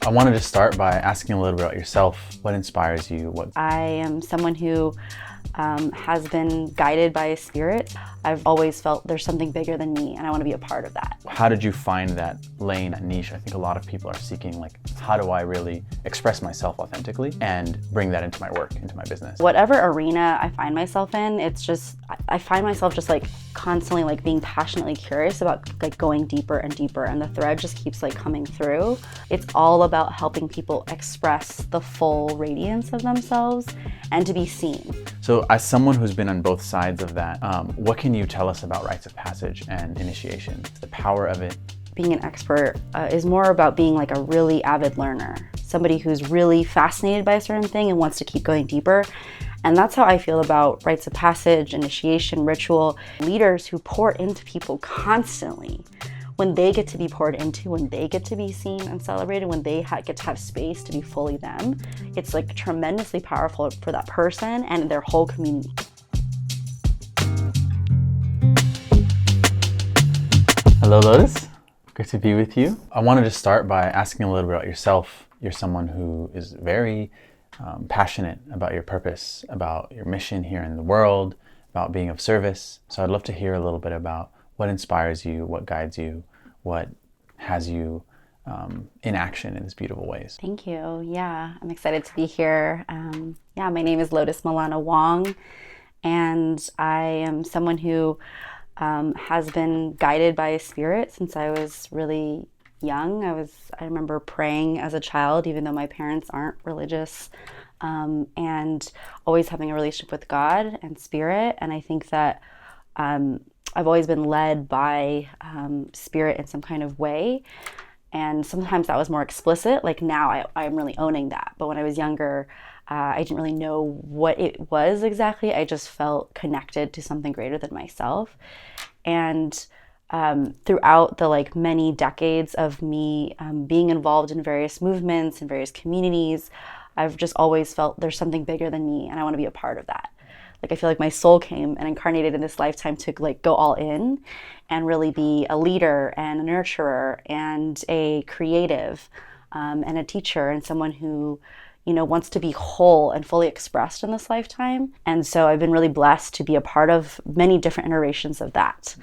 I wanted to start by asking a little bit about yourself. What inspires you? I am someone who has been guided by a spirit. I've always felt there's something bigger than me and I want to be a part of that. How did you find that lane, that niche? I think a lot of people are seeking, like, how do I really express myself authentically and bring that into my work, into my business? Whatever arena I find myself in, it's just, I find myself just like constantly like being passionately curious about like going deeper and deeper, and the thread just keeps like coming through. It's all about helping people express the full radiance of themselves and to be seen. So as someone who's been on both sides of that, what can you tell us about rites of passage and initiation, the power of it? Being an expert is more about being like a really avid learner, somebody who's really fascinated by a certain thing and wants to keep going deeper. And that's how I feel about rites of passage, initiation, ritual. Leaders who pour into people constantly, when they get to be poured into, when they get to be seen and celebrated, when they get to have space to be fully them, it's like tremendously powerful for that person and their whole community. Hello, Lotus. Good to be with you. I wanted to start by asking a little bit about yourself. You're someone who is very passionate about your purpose, about your mission here in the world, about being of service. So I'd love to hear a little bit about what inspires you, what guides you, what has you in action in these beautiful ways. Thank you. Yeah, I'm excited to be here. My name is Lotus Malana Wong, and I am someone who has been guided by a spirit since I was really young. I remember praying as a child, even though my parents aren't religious, and always having a relationship with God and spirit. And I think that I've always been led by spirit in some kind of way. And sometimes that was more explicit. Like now I'm really owning that. But when I was younger, I didn't really know what it was exactly. I just felt connected to something greater than myself. And throughout the like many decades of me being involved in various movements and various communities, I've just always felt there's something bigger than me and I want to be a part of that. Like I feel like my soul came and incarnated in this lifetime to like go all in and really be a leader and a nurturer and a creative and a teacher and someone who, you know, wants to be whole and fully expressed in this lifetime. And so I've been really blessed to be a part of many different iterations of that.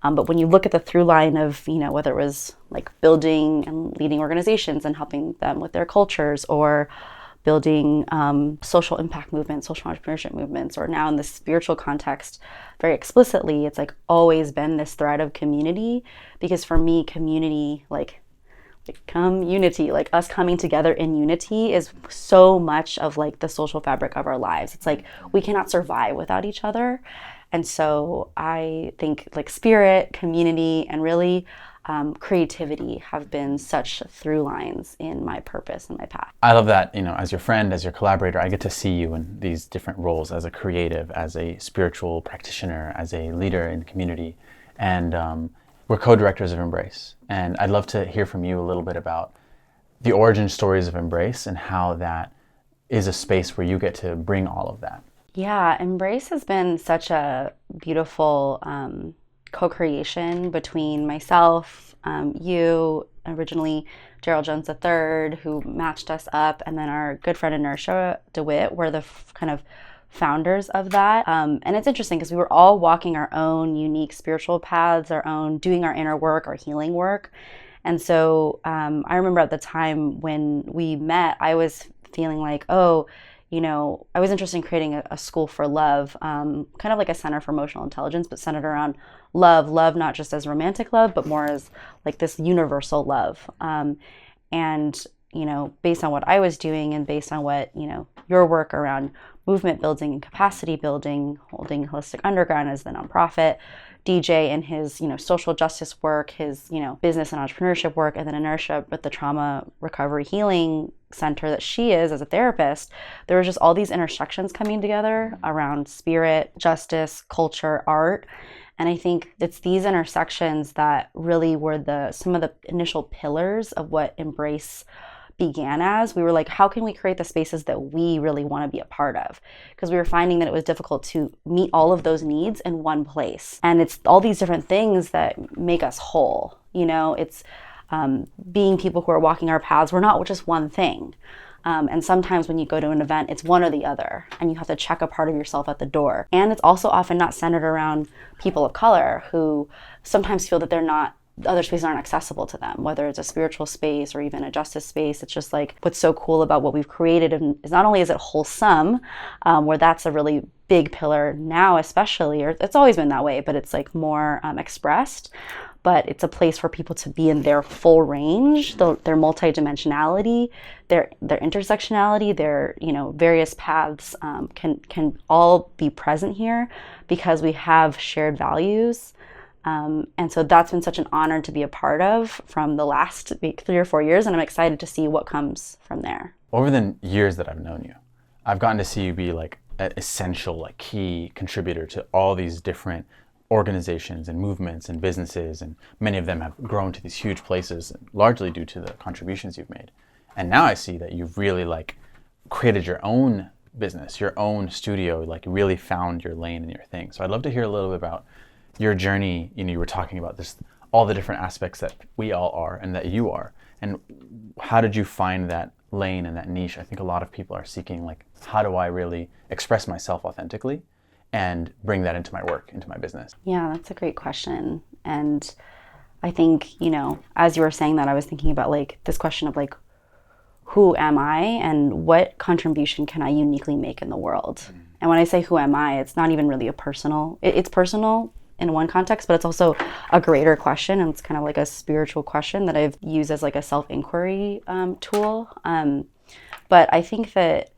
But when you look at the through line of, you know, whether it was like building and leading organizations and helping them with their cultures, or building social impact movements, social entrepreneurship movements, or now in the spiritual context, very explicitly, it's like always been this thread of community. Because for me, community, like us coming together in unity is so much of like the social fabric of our lives. It's like we cannot survive without each other. And so I think like spirit, community, and really creativity have been such through lines in my purpose and my path. I love that, you know, as your friend, as your collaborator, I get to see you in these different roles as a creative, as a spiritual practitioner, as a leader in the community. And we're co-directors of Embrace. And I'd love to hear from you a little bit about the origin stories of Embrace and how that is a space where you get to bring all of that. Yeah, Embrace has been such a beautiful co-creation between myself, you, originally Gerald Jones III, who matched us up, and then our good friend Inertia DeWitt were the kind of founders of that. And it's interesting because we were all walking our own unique spiritual paths, our own doing our inner work, our healing work. And so I remember at the time when we met, I was feeling like, oh, you know, I was interested in creating a school for love, kind of like a center for emotional intelligence, but centered around love, not just as romantic love, but more as like this universal love. And, you know, based on what I was doing and based on what, you know, your work around movement building and capacity building, holding Holistic Underground as the nonprofit, DJ and his, you know, social justice work, his, you know, business and entrepreneurship work, and then Inertia with the trauma recovery healing center that she is as a therapist, there were just all these intersections coming together around spirit, justice, culture, art. And I think it's these intersections that really were some of the initial pillars of what Embrace began as. We were like, how can we create the spaces that we really want to be a part of? Because we were finding that it was difficult to meet all of those needs in one place. And it's all these different things that make us whole. You know, it's being people who are walking our paths, we're not just one thing. And sometimes when you go to an event, it's one or the other, and you have to check a part of yourself at the door. And it's also often not centered around people of color who sometimes feel that other spaces aren't accessible to them, whether it's a spiritual space or even a justice space. It's just like what's so cool about what we've created is not only is it wholesome, where that's a really big pillar now especially, or it's always been that way, but it's like more expressed. But it's a place for people to be in their full range, their multidimensionality, their intersectionality, their various paths can all be present here because we have shared values. And so that's been such an honor to be a part of from the last 3 or 4 years, and I'm excited to see what comes from there. Over the years that I've known you, I've gotten to see you be like an essential, like key contributor to all these different organizations and movements and businesses, and many of them have grown to these huge places, largely due to the contributions you've made. And now I see that you've really like created your own business, your own studio, like really found your lane and your thing. So I'd love to hear a little bit about your journey. You were talking about this, all the different aspects that we all are and that you are, and how did you find that lane and that niche? I think a lot of people are seeking, like, how do I really express myself authentically and bring that into my work, into my business? Yeah, that's a great question. And I think, as you were saying that, I was thinking about like this question of like, who am I and what contribution can I uniquely make in the world? Mm-hmm. And when I say who am I, it's not even really it's personal in one context, but it's also a greater question. And it's kind of like a spiritual question that I've used as like a self-inquiry tool. But I think that,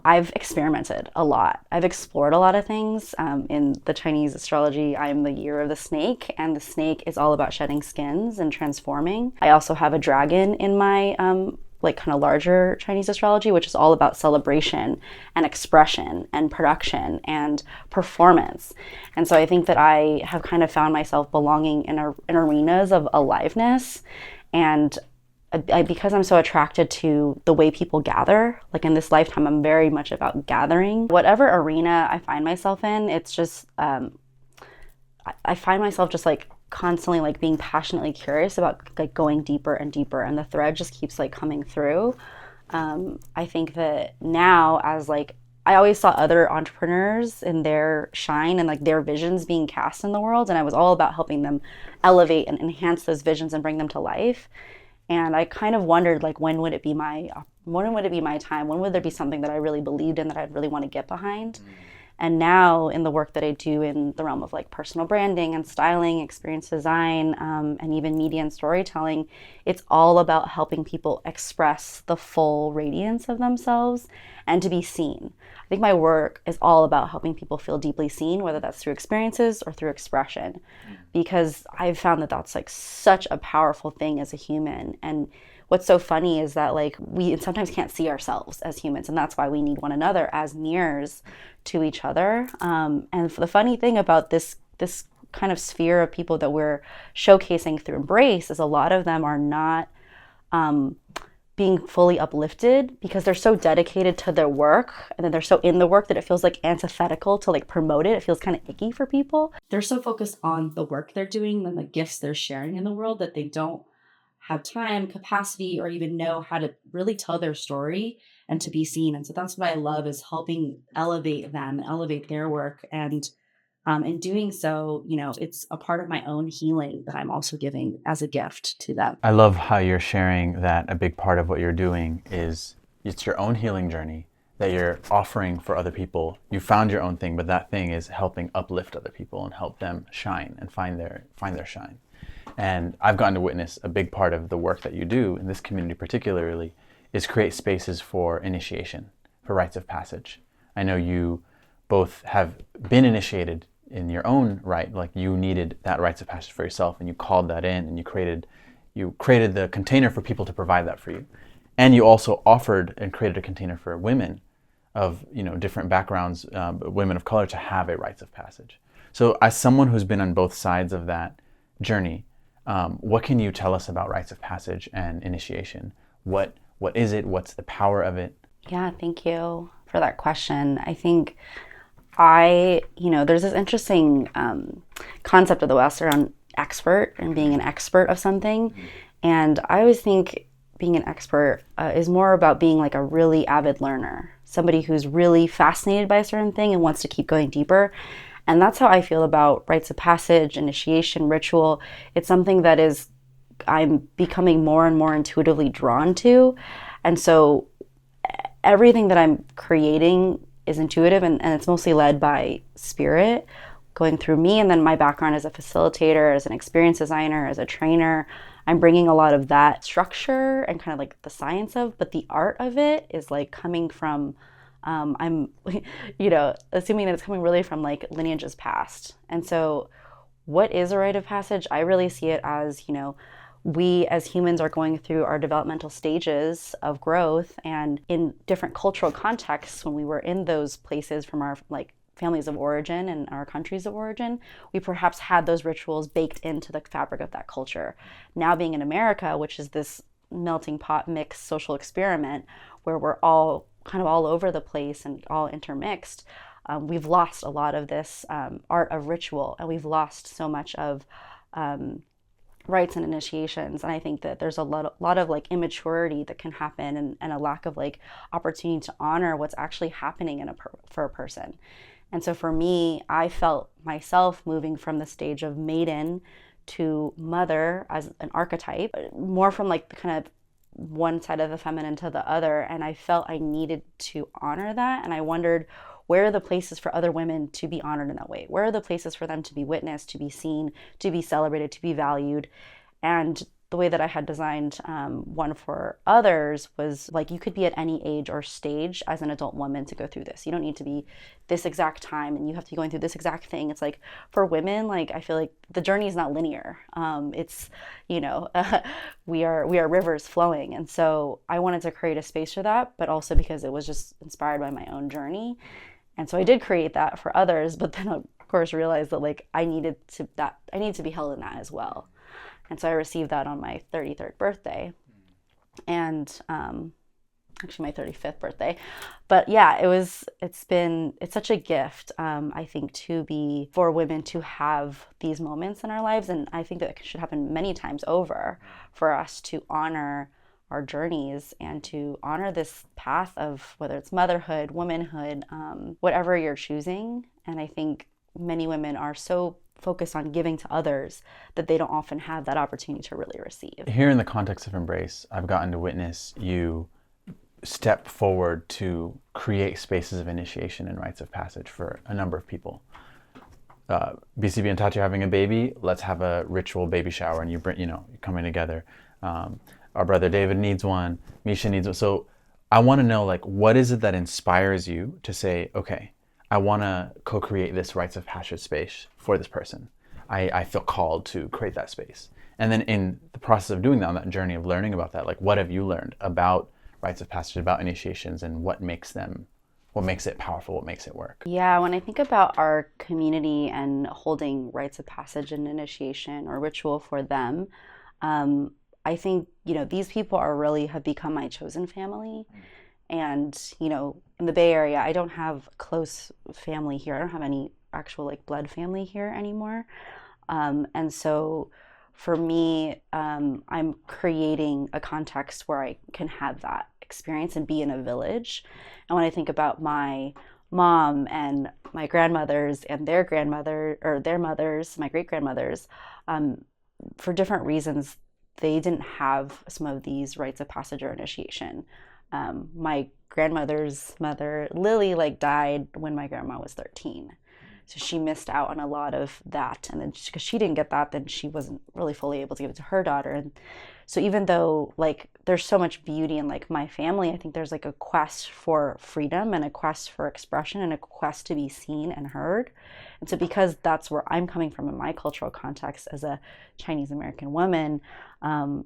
I've experimented a lot. I've explored a lot of things. In the Chinese astrology, I'm the year of the snake, and the snake is all about shedding skins and transforming. I also have a dragon in my kind of larger Chinese astrology, which is all about celebration and expression and production and performance. And so I think that I have kind of found myself belonging in arenas of aliveness. And because I'm so attracted to the way people gather, like in this lifetime, I'm very much about gathering. Whatever arena I find myself in, it's just, I find myself just like constantly like being passionately curious about like going deeper and deeper, and the thread just keeps like coming through. I think that now, as like, I always saw other entrepreneurs in their shine and like their visions being cast in the world, and I was all about helping them elevate and enhance those visions and bring them to life. And I kind of wondered, like, when would it be my time? When would there be something that I really believed in, that I'd really want to get behind? And now in the work that I do in the realm of like personal branding and styling, experience design, and even media and storytelling, it's all about helping people express the full radiance of themselves and to be seen. I think my work is all about helping people feel deeply seen, whether that's through experiences or through expression, because I've found that that's like such a powerful thing as a human. And what's so funny is that like we sometimes can't see ourselves as humans, and that's why we need one another as mirrors to each other. And the funny thing about this kind of sphere of people that we're showcasing through Embrace is a lot of them are not being fully uplifted because they're so dedicated to their work, and then they're so in the work that it feels like antithetical to like promote it. It feels kind of icky for people. They're so focused on the work they're doing and the gifts they're sharing in the world that they don't have time, capacity, or even know how to really tell their story and to be seen. And so that's what I love, is helping elevate them, elevate their work. And in doing so, it's a part of my own healing that I'm also giving as a gift to them. I love how you're sharing that a big part of what you're doing is it's your own healing journey that you're offering for other people. You found your own thing, but that thing is helping uplift other people and help them shine and find their shine. And I've gotten to witness a big part of the work that you do in this community particularly is create spaces for initiation, for rites of passage. I know you both have been initiated in your own right, like you needed that rites of passage for yourself, and you called that in, and you created the container for people to provide that for you. And you also offered and created a container for women of different backgrounds, women of color, to have a rites of passage. So as someone who's been on both sides of that journey, what can you tell us about rites of passage and initiation? What is it? What's the power of it? Yeah, thank you for that question. I think there's this interesting concept of the West around expert and being an expert of something. And I always think being an expert is more about being like a really avid learner, somebody who's really fascinated by a certain thing and wants to keep going deeper. And that's how I feel about rites of passage, initiation, ritual. It's something that is, I'm becoming more and more intuitively drawn to. And so everything that I'm creating is intuitive, and it's mostly led by spirit going through me. And then my background as a facilitator, as an experience designer, as a trainer, I'm bringing a lot of that structure and kind of like the science of, but the art of it is like coming from, I'm, assuming that it's coming really from like lineages past. And so what is a rite of passage? I really see it as, we as humans are going through our developmental stages of growth, and in different cultural contexts, when we were in those places from our like families of origin and our countries of origin, we perhaps had those rituals baked into the fabric of that culture. Now being in America, which is this melting pot mixed social experiment where we're all kind of all over the place and all intermixed, we've lost a lot of this art of ritual, and we've lost so much of rites and initiations. And I think that there's a lot of like immaturity that can happen, and a lack of like opportunity to honor what's actually happening for a person. And so for me, I felt myself moving from the stage of maiden to mother as an archetype, more from like the kind of one side of the feminine to the other. And I felt I needed to honor that. And I wondered, where are the places for other women to be honored in that way? Where are the places for them to be witnessed, to be seen, to be celebrated, to be valued? And the way that I had designed one for others was like, you could be at any age or stage as an adult woman to go through this. You don't need to be this exact time and you have to be going through this exact thing. It's like for women, like I feel like the journey is not linear. It's, we are rivers flowing. And so I wanted to create a space for that, but also because it was just inspired by my own journey. And so I did create that for others, but then of course realized that like I needed to be held in that as well. And so I received that on my 33rd birthday, and actually my 35th birthday. But yeah, it's such a gift, I think, for women to have these moments in our lives. And I think that it should happen many times over for us to honor our journeys and to honor this path of whether it's motherhood, womanhood, whatever you're choosing. And I think many women are so focused on giving to others that they don't often have that opportunity to really receive. Here in the context of Embrace, I've gotten to witness you step forward to create spaces of initiation and rites of passage for a number of people. BCB and Tati are having a baby, let's have a ritual baby shower, and you're coming together. Our brother David needs one, Misha needs one. So I want to know, like, what is it that inspires you to say, okay, I want to co-create this rites of passage space for this person. I feel called to create that space. And then in the process of doing that, on that journey of learning about that, like, what have you learned about rites of passage, about initiations, and what makes it powerful, what makes it work? Yeah, when I think about our community and holding rites of passage and initiation or ritual for them, I think, these people have become my chosen family. And, in the Bay Area, I don't have close family here. I don't have any actual like blood family here anymore. And so for me, I'm creating a context where I can have that experience and be in a village. And when I think about my mom and my grandmothers and their grandmother or their mothers, my great grandmothers, for different reasons, they didn't have some of these rites of passage or initiation. My grandmother's mother, Lily, died when my grandma was 13. So she missed out on a lot of that. And then because she didn't get that, then she wasn't really fully able to give it to her daughter. And so even though there's so much beauty in my family, I think there's a quest for freedom and a quest for expression and a quest to be seen and heard. And so because that's where I'm coming from in my cultural context as a Chinese American woman,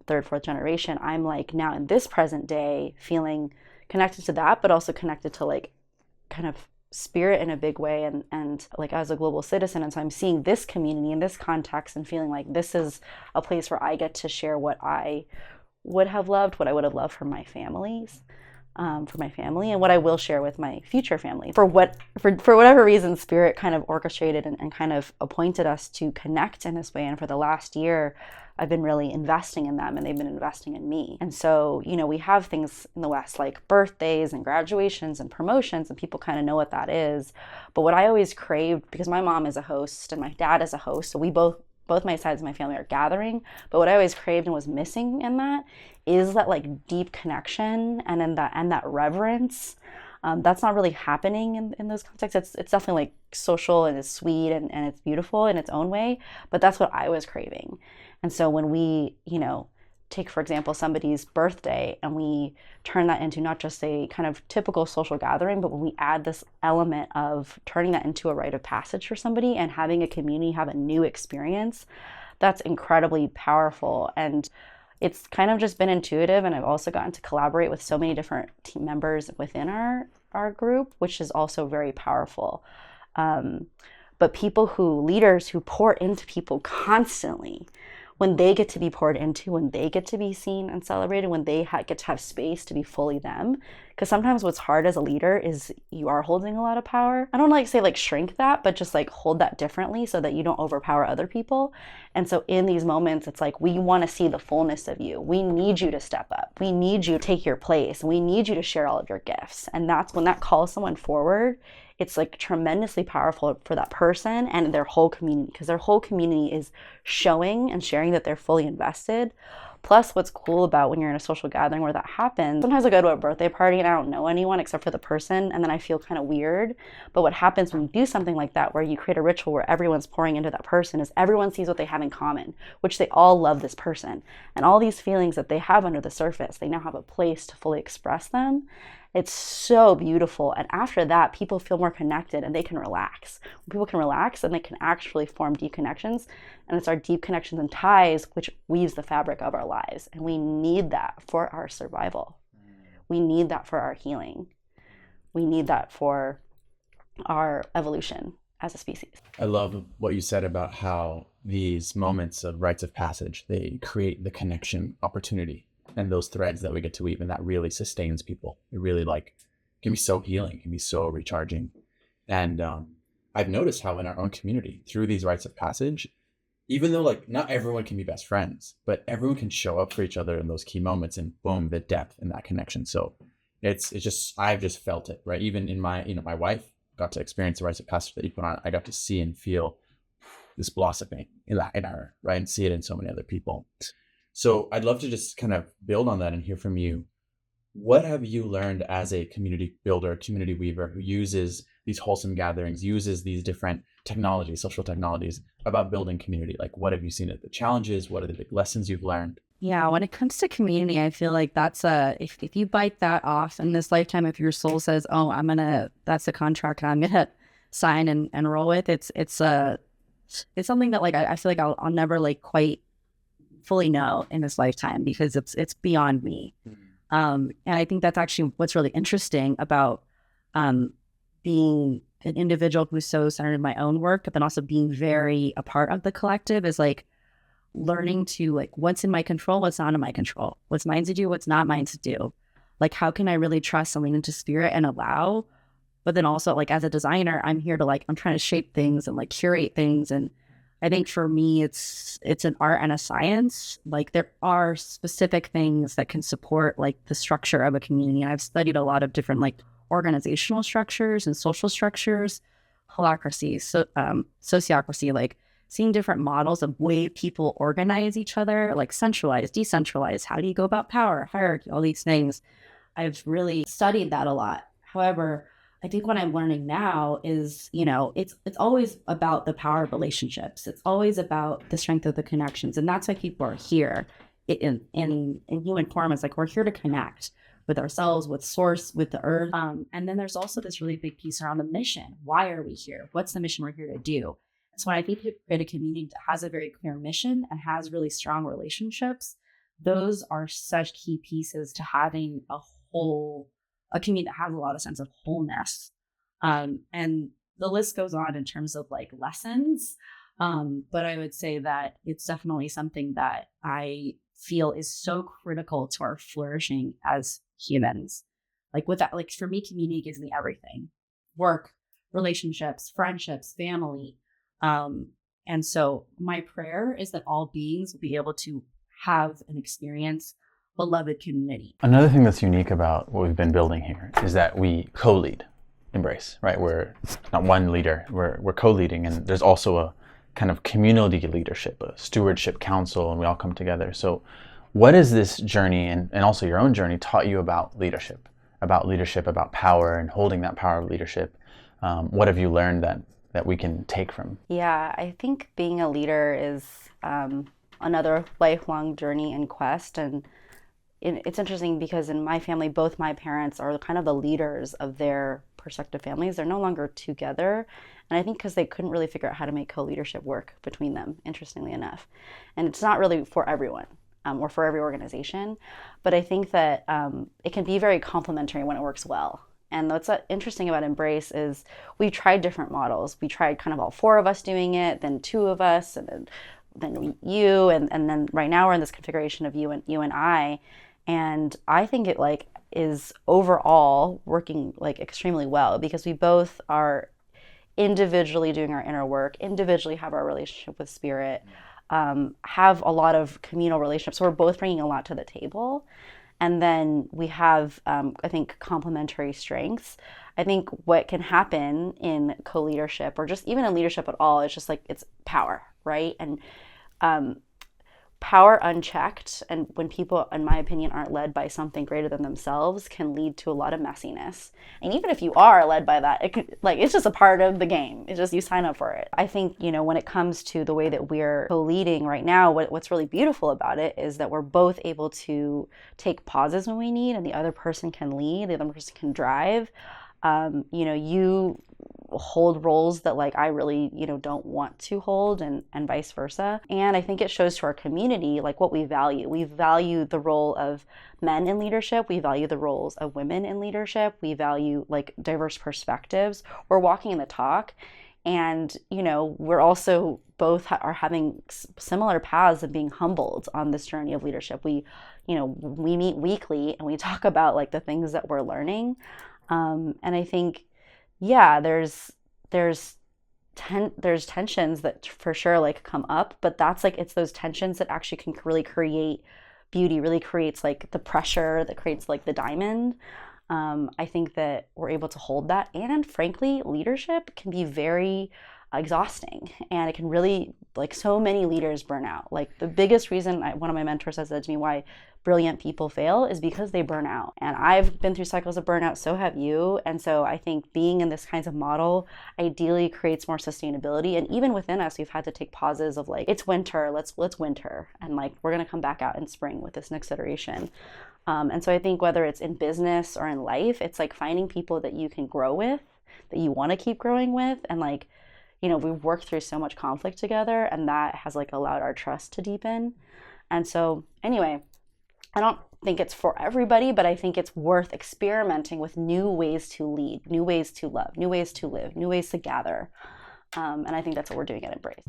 third, fourth generation, I'm now in this present day feeling connected to that, but also connected to kind of spirit in a big way, and as a global citizen. And so I'm seeing this community in this context and feeling like this is a place where I get to share what I would have loved, what I would have loved for my families. for my family, and what I will share with my future family. For whatever reason, Spirit kind of orchestrated and kind of appointed us to connect in this way. And for the last year, I've been really investing in them, and they've been investing in me. And so, we have things in the West like birthdays and graduations and promotions, and people kind of know what that is. But what I always craved, because my mom is a host and my dad is a host, so we both my sides of my family are gathering. But what I always craved and was missing in that is that like deep connection and that reverence. That's not really happening in those contexts. It's definitely like social and it's sweet and it's beautiful in its own way, but that's what I was craving. And so when we, take, for example, somebody's birthday and we turn that into not just a kind of typical social gathering, but when we add this element of turning that into a rite of passage for somebody and having a community have a new experience, that's incredibly powerful. And it's kind of just been intuitive, and I've also gotten to collaborate with so many different team members within our group, which is also very powerful. But leaders who pour into people constantly, when they get to be poured into, when they get to be seen and celebrated, when they get to have space to be fully them. Because sometimes what's hard as a leader is you are holding a lot of power. I don't like say like shrink that, but just like hold that differently so that you don't overpower other people. And so in these moments, it's like, we want to see the fullness of you. We need you to step up. We need you to take your place. We need you to share all of your gifts. And that's when that calls someone forward. It's like tremendously powerful for that person and their whole community, because their whole community is showing and sharing that they're fully invested. Plus, what's cool about when you're in a social gathering where that happens, sometimes I go to a birthday party and I don't know anyone except for the person, and then I feel kind of weird. But what happens when you do something like that, where you create a ritual where everyone's pouring into that person, is everyone sees what they have in common, which they all love this person. And all these feelings that they have under the surface, they now have a place to fully express them. It's so beautiful. And after that, people feel more connected and they can relax. When people can relax, then they can actually form deep connections. And it's our deep connections and ties which weaves the fabric of our lives. And we need that for our survival. We need that for our healing. We need that for our evolution as a species. I love what you said about how these moments of rites of passage, they create the connection opportunity and those threads that we get to weave, and that really sustains people. It really can be so healing, can be so recharging. And I've noticed how in our own community, through these rites of passage, even though not everyone can be best friends, but everyone can show up for each other in those key moments, and boom, the depth in that connection. So it's just, I've just felt it, right? Even in my wife got to experience the rites of passage that you put on. I got to see and feel this blossoming in her, right? And see it in so many other people. So I'd love to just kind of build on that and hear from you. What have you learned as a community builder, community weaver who uses these wholesome gatherings, uses these different technologies, social technologies, about building community? Like, what have you seen as the challenges? What are the big lessons you've learned? Yeah, when it comes to community, I feel like that's if you bite that off in this lifetime, if your soul says, oh, that's a contract I'm gonna sign and roll with, it's something that I feel like I'll never quite fully know in this lifetime, because it's beyond me. And I think that's actually what's really interesting about being an individual who's so centered in my own work, but then also being very a part of the collective, is learning to what's in my control, what's not in my control, what's mine to do, what's not mine to do. How can I really trust and lean into spirit and allow? But then also as a designer, I'm here to I'm trying to shape things and curate things. And I think for me, it's an art and a science. There are specific things that can support the structure of a community. I've studied a lot of different organizational structures and social structures, holacracy, sociocracy, seeing different models of way people organize each other, centralized, decentralized. How do you go about power, hierarchy, all these things? I've really studied that a lot. However, I think what I'm learning now is, it's always about the power of relationships. It's always about the strength of the connections. And that's why people are here in human form. It's we're here to connect with ourselves, with source, with the earth. And then there's also this really big piece around the mission. Why are we here? What's the mission we're here to do? So when I think you create a community that has a very clear mission and has really strong relationships, those are such key pieces to having a community that has a lot of sense of wholeness. And the list goes on in terms of lessons. But I would say that it's definitely something that I feel is so critical to our flourishing as humans. Like with that, like for me, community gives me everything: work, relationships, friendships, family. And so my prayer is that all beings will be able to have and experience beloved community. Another thing that's unique about what we've been building here is that we co-lead Embrace, right? We're not one leader, we're co-leading, and there's also a kind of community leadership, a stewardship council, and we all come together. So what has this journey and also your own journey taught you about leadership, about power and holding that power of leadership? What have you learned that we can take from? Yeah, I think being a leader is another lifelong journey and quest. And it's interesting because in my family, both my parents are kind of the leaders of their prospective families. They're no longer together. And I think because they couldn't really figure out how to make co-leadership work between them, interestingly enough. And it's not really for everyone or for every organization. But I think that it can be very complementary when it works well. And what's interesting about Embrace is we tried different models. We tried kind of all four of us doing it, then two of us, and then you, and then right now we're in this configuration of you and I. And I think it like is overall working like extremely well because we both are individually doing our inner work, individually have our relationship with spirit, have a lot of communal relationships. So we're both bringing a lot to the table. And then we have, I think, complementary strengths. I think what can happen in co-leadership or just even in leadership at all is just like it's power, right? And power unchecked, and when people, in my opinion, aren't led by something greater than themselves, can lead to a lot of messiness. And even if you are led by that, it could, like, it's just a part of the game. It's just you sign up for it. I think, when it comes to the way that we're co-leading right now, what's really beautiful about it is that we're both able to take pauses when we need, and the other person can lead, the other person can drive. You hold roles that like I really, don't want to hold and vice versa. And I think it shows to our community like what we value. We value the role of men in leadership. We value the roles of women in leadership. We value like diverse perspectives. We're walking the talk. And, we're also both are having similar paths of being humbled on this journey of leadership. We meet weekly and we talk about like the things that we're learning. And I think, there's tensions that for sure like come up, but that's like, it's those tensions that actually can really create beauty, really creates like the pressure that creates like the diamond. I think that we're able to hold that. And frankly, leadership can be very exhausting, and it can really, like, so many leaders burn out. Like the biggest reason one of my mentors has said to me why brilliant people fail is because they burn out. And I've been through cycles of burnout, so have you. And so I think being in this kinds of model ideally creates more sustainability. And even within us, we've had to take pauses of like, it's winter, let's winter, and like we're gonna come back out in spring with this next iteration. And so I think whether it's in business or in life, it's like finding people that you can grow with, that you want to keep growing with, and like, we've worked through so much conflict together, and that has like allowed our trust to deepen. And so anyway, I don't think it's for everybody, but I think it's worth experimenting with new ways to lead, new ways to love, new ways to live, new ways to gather. And I think that's what we're doing at Embrace.